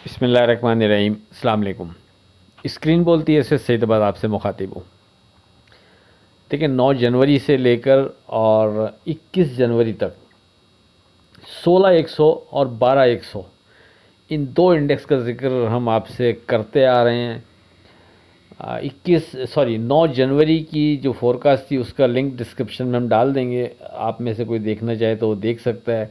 बिस्मिल्लाहिर्रहमानिर्रहीम। अस्सलाम वालेकुम। स्क्रीन बोलती है इससे सईदाबाद आपसे मुखातिब हूँ। देखिए 9 जनवरी से लेकर और 21 जनवरी तक 16,100 और 12,100 इन दो इंडेक्स का जिक्र हम आपसे करते आ रहे हैं। 9 जनवरी की जो फोरकास्ट थी उसका लिंक डिस्क्रिप्शन में हम डाल देंगे, आप में से कोई देखना चाहे तो वो देख सकता है।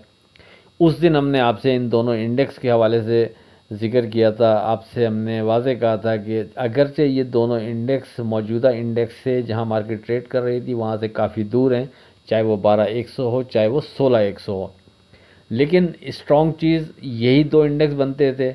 उस दिन हमने आपसे इन दोनों इंडेक्स के हवाले से ज़िक्र किया था। आपसे हमने वाज़े कहा था कि अगरचे ये दोनों इंडेक्स मौजूदा इंडेक्स से जहां मार्केट ट्रेड कर रही थी वहां से काफ़ी दूर हैं, चाहे वो 12,100 हो चाहे वो 16,100 हो, लेकिन स्ट्रॉन्ग चीज़ यही दो इंडेक्स बनते थे।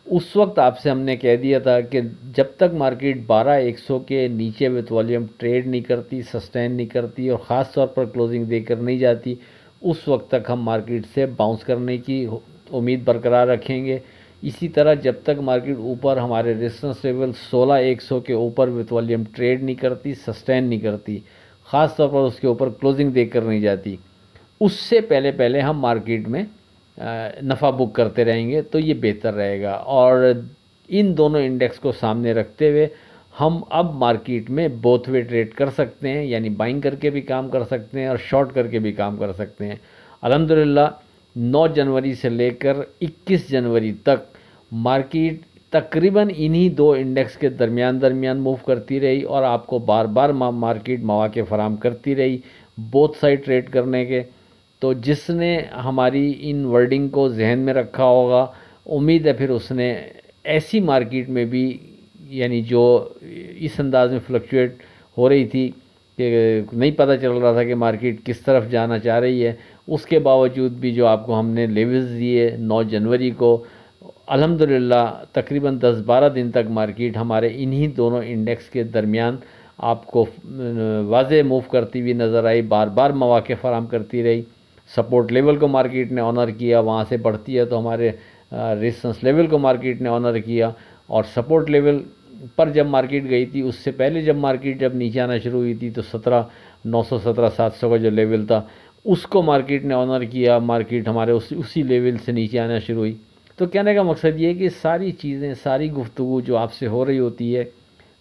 उस वक्त आपसे हमने कह दिया था कि जब तक मार्केट 12,100 के नीचे विथ वॉल्यूम ट्रेड नहीं करती, सस्टेन नहीं करती और ख़ास तौर पर क्लोजिंग देकर नहीं जाती, उस वक्त तक हम मार्केट से बाउंस करने की उम्मीद बरकरार रखेंगे। इसी तरह जब तक मार्केट ऊपर हमारे रेजिस्टेंस लेवल 16,100 के ऊपर विथ वॉल्यूम ट्रेड नहीं करती, सस्टेन नहीं करती, ख़ास तौर पर उसके ऊपर क्लोजिंग देकर नहीं जाती, उससे पहले पहले हम मार्केट में नफ़ा बुक करते रहेंगे तो ये बेहतर रहेगा। और इन दोनों इंडेक्स को सामने रखते हुए हम अब मार्केट में बोथ वे ट्रेड कर सकते हैं, यानी बाइंग करके भी काम कर सकते हैं और शॉर्ट करके भी काम कर सकते हैं। अल्हम्दुलिल्लाह 9 जनवरी से लेकर 21 जनवरी तक मार्केट तकरीबन इन्हीं दो इंडेक्स के दरमियान मूव करती रही और आपको बार बार मार्केट मौके फराहम करती रही बोथ साइड ट्रेड करने के। तो जिसने हमारी इन वर्डिंग को जहन में रखा होगा, उम्मीद है फिर उसने ऐसी मार्केट में भी, यानी जो इस अंदाज में फ्लक्चुएट हो रही थी कि नहीं पता चल रहा था कि मार्केट किस तरफ जाना चाह रही है, उसके बावजूद भी जो आपको हमने लेवल्स दिए 9 जनवरी को, अल्हम्दुलिल्लाह तकरीबन 10-12 दिन तक मार्केट हमारे इन्हीं दोनों इंडेक्स के दरमियान आपको वाज़े मूव करती हुई नज़र आई, बार बार मौके फराहम करती रही। सपोर्ट लेवल को मार्केट ने ऑनर किया, वहाँ से बढ़ती है तो हमारे रेजिस्टेंस लेवल को मार्केट ने ऑनर किया, और सपोर्ट लेवल पर जब मार्केट गई थी उससे पहले जब मार्केट जब नीचे आना शुरू हुई थी तो 17,900 17,700 का जो लेवल था उसको मार्केट ने ऑनर किया। मार्केट हमारे उसी लेवल से नीचे आना शुरू हुई। तो कहने का मकसद ये है कि सारी चीज़ें, सारी गुफ्तगू जो आपसे हो रही होती है,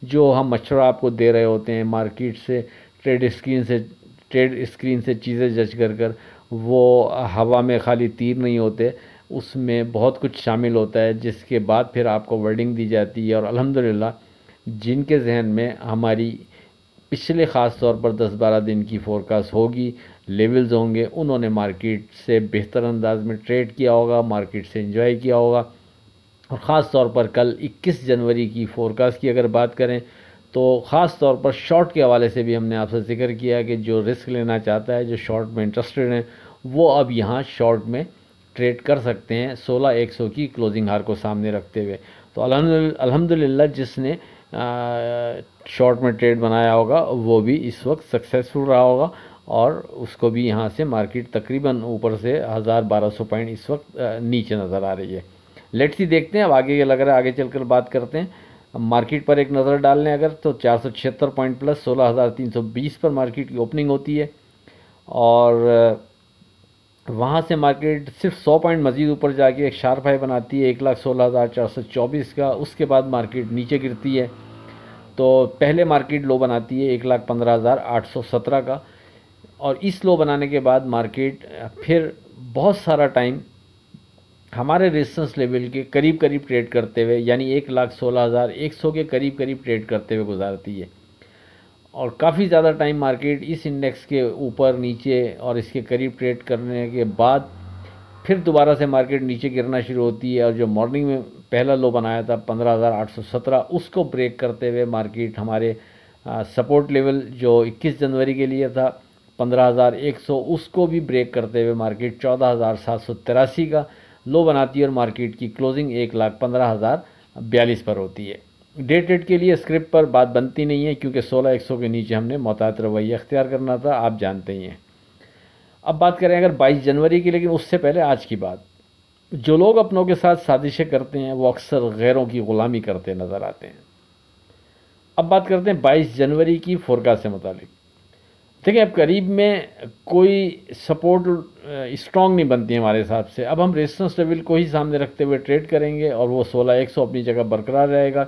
जो हम मशवरा आपको दे रहे होते हैं मार्केट से, ट्रेड स्क्रीन से चीज़ें जज कर वो हवा में खाली तीर नहीं होते, उसमें बहुत कुछ शामिल होता है, जिसके बाद फिर आपको वर्डिंग दी जाती है। और अल्हम्दुलिल्लाह जिनके जहन में हमारी पिछले ख़ास तौर पर 10-12 दिन की फोरकास्ट होगी, लेवल्स होंगे, उन्होंने मार्केट से बेहतर अंदाज में ट्रेड किया होगा, मार्केट से एंजॉय किया होगा। और ख़ास तौर पर कल 21 जनवरी की फोरकास्ट की अगर बात करें तो ख़ास तौर पर शॉर्ट के हवाले से भी हमने आपसे जिक्र किया कि जो रिस्क लेना चाहता है, जो शॉर्ट में इंटरेस्टेड हैं, वो अब यहाँ शॉर्ट में ट्रेड कर सकते हैं 16,100 की क्लोजिंग हार को सामने रखते हुए। तो अल्हम्दुलिल्लाह जिसने शॉर्ट में ट्रेड बनाया होगा वो भी इस वक्त सक्सेसफुल रहा होगा, और उसको भी यहाँ से मार्केट तकरीबन ऊपर से 1,000-1,200 पॉइंट इस वक्त नीचे नज़र आ रही है। लेट्स सी देखते हैं अब आगे लग रहा है, आगे चलकर बात करते हैं। मार्केट पर एक नज़र डाल लें अगर तो 476 पॉइंट प्लस 16,320 पर मार्केट की ओपनिंग होती है, और वहाँ से मार्केट सिर्फ 100 पॉइंट मज़ीद ऊपर जाके एक शार्प हाई बनाती है 1,16,424 का। उसके बाद मार्केट नीचे गिरती है तो पहले मार्केट लो बनाती है 1,15,817 का, और इस लो बनाने के बाद मार्केट फिर बहुत सारा टाइम हमारे रेजिस्टेंस लेवल के करीब करीब ट्रेड करते हुए, यानी 1,16,100 के करीब करीब ट्रेड करते हुए गुजारती है। और काफ़ी ज़्यादा टाइम मार्केट इस इंडेक्स के ऊपर नीचे और इसके करीब ट्रेड करने के बाद फिर दोबारा से मार्केट नीचे गिरना शुरू होती है, और जो मॉर्निंग में पहला लो बनाया था 15,817 उसको ब्रेक करते हुए मार्केट हमारे सपोर्ट लेवल जो 21 जनवरी के लिए था 15,100 उसको भी ब्रेक करते हुए मार्केट 14,783 का लो बनाती है, और मार्केट की क्लोजिंग 1,15,042 पर होती है। डे ट्रेड के लिए स्क्रिप्ट पर बात बनती नहीं है क्योंकि 16,100 के नीचे हमने मोहतात रवैया अख्तियार करना था, आप जानते ही हैं। अब बात करें अगर 22 जनवरी की, लेकिन उससे पहले आज की बात। जो लोग अपनों के साथ साजिशें करते हैं वो अक्सर गैरों की ग़ुलामी करते नज़र आते हैं। अब बात करते हैं 22 जनवरी की फोरकास्ट से मुतालिक। देखिए अब करीब में कोई सपोर्ट स्ट्रॉन्ग नहीं बनती है हमारे हिसाब से। अब हम रेजिस्टेंस लेवल को ही सामने रखते हुए ट्रेड करेंगे और वो 16,100 अपनी जगह बरकरार रहेगा।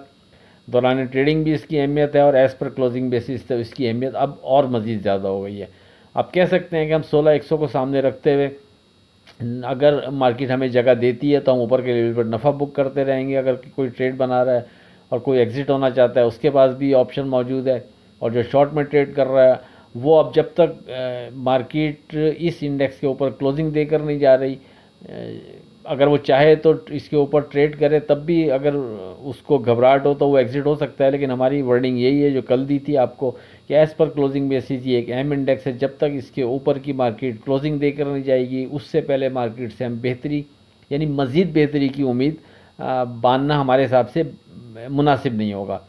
दौरान ट्रेडिंग भी इसकी अहमियत है और एज़ पर क्लोजिंग बेसिस तो इसकी अहमियत अब और मज़ीद ज़्यादा हो गई है। आप कह सकते हैं कि हम 16,100 को सामने रखते हुए अगर मार्केट हमें जगह देती है तो हम ऊपर के लेवल पर नफ़ा बुक करते रहेंगे। अगर कोई ट्रेड बना रहा है और कोई एग्ज़िट होना चाहता है उसके पास भी ऑप्शन मौजूद है। और जो शॉर्ट में ट्रेड कर रहा है वो अब जब तक मार्केट इस इंडेक्स के ऊपर क्लोजिंग देकर नहीं जा रही, अगर वो चाहे तो इसके ऊपर ट्रेड करे, तब भी अगर उसको घबराहट हो तो वो एग्ज़िट हो सकता है। लेकिन हमारी वर्डिंग यही है जो कल दी थी आपको कि एज़ पर क्लोजिंग बेसिस ये एक अहम इंडेक्स है। जब तक इसके ऊपर की मार्केट क्लोजिंग देकर नहीं जाएगी उससे पहले मार्केट से हम बेहतरी यानी मज़ीद बेहतरी की उम्मीद बांधना हमारे हिसाब से मुनासिब नहीं होगा।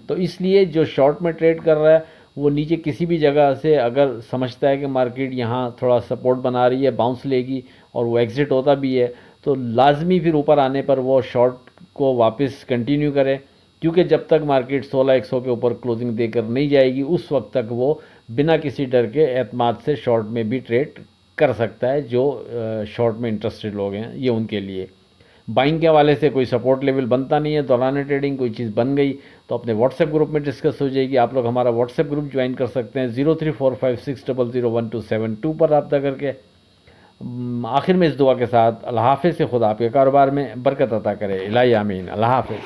तो इसलिए जो शॉर्ट में ट्रेड कर रहा है वो नीचे किसी भी जगह से अगर समझता है कि मार्केट यहाँ थोड़ा सपोर्ट बना रही है, बाउंस लेगी और वो एग्ज़िट होता भी है, तो लाजमी फिर ऊपर आने पर वो शॉर्ट को वापस कंटिन्यू करे। क्योंकि जब तक मार्केट 16,100 के ऊपर क्लोजिंग देकर नहीं जाएगी उस वक्त तक वो बिना किसी डर के एतमाद से शॉर्ट में भी ट्रेड कर सकता है। जो शॉर्ट में इंटरेस्टेड लोग हैं ये उनके लिए बाइंग के हवाले से कोई सपोर्ट लेवल बनता नहीं है। दौरान ट्रेडिंग कोई चीज़ बन गई तो अपने व्हाट्सएप ग्रुप में डिस्कस हो जाएगी। आप लोग हमारा व्हाट्सएप ग्रुप ज्वाइन कर सकते हैं 0345600172 पर रब्ता करके। आखिर में इस दुआ के साथ अल्लाह हाफ़िज़ से खुदा आपके कारोबार में बरकत अता करे। इलाही आमीन। अल्लाह हाफ़िज़।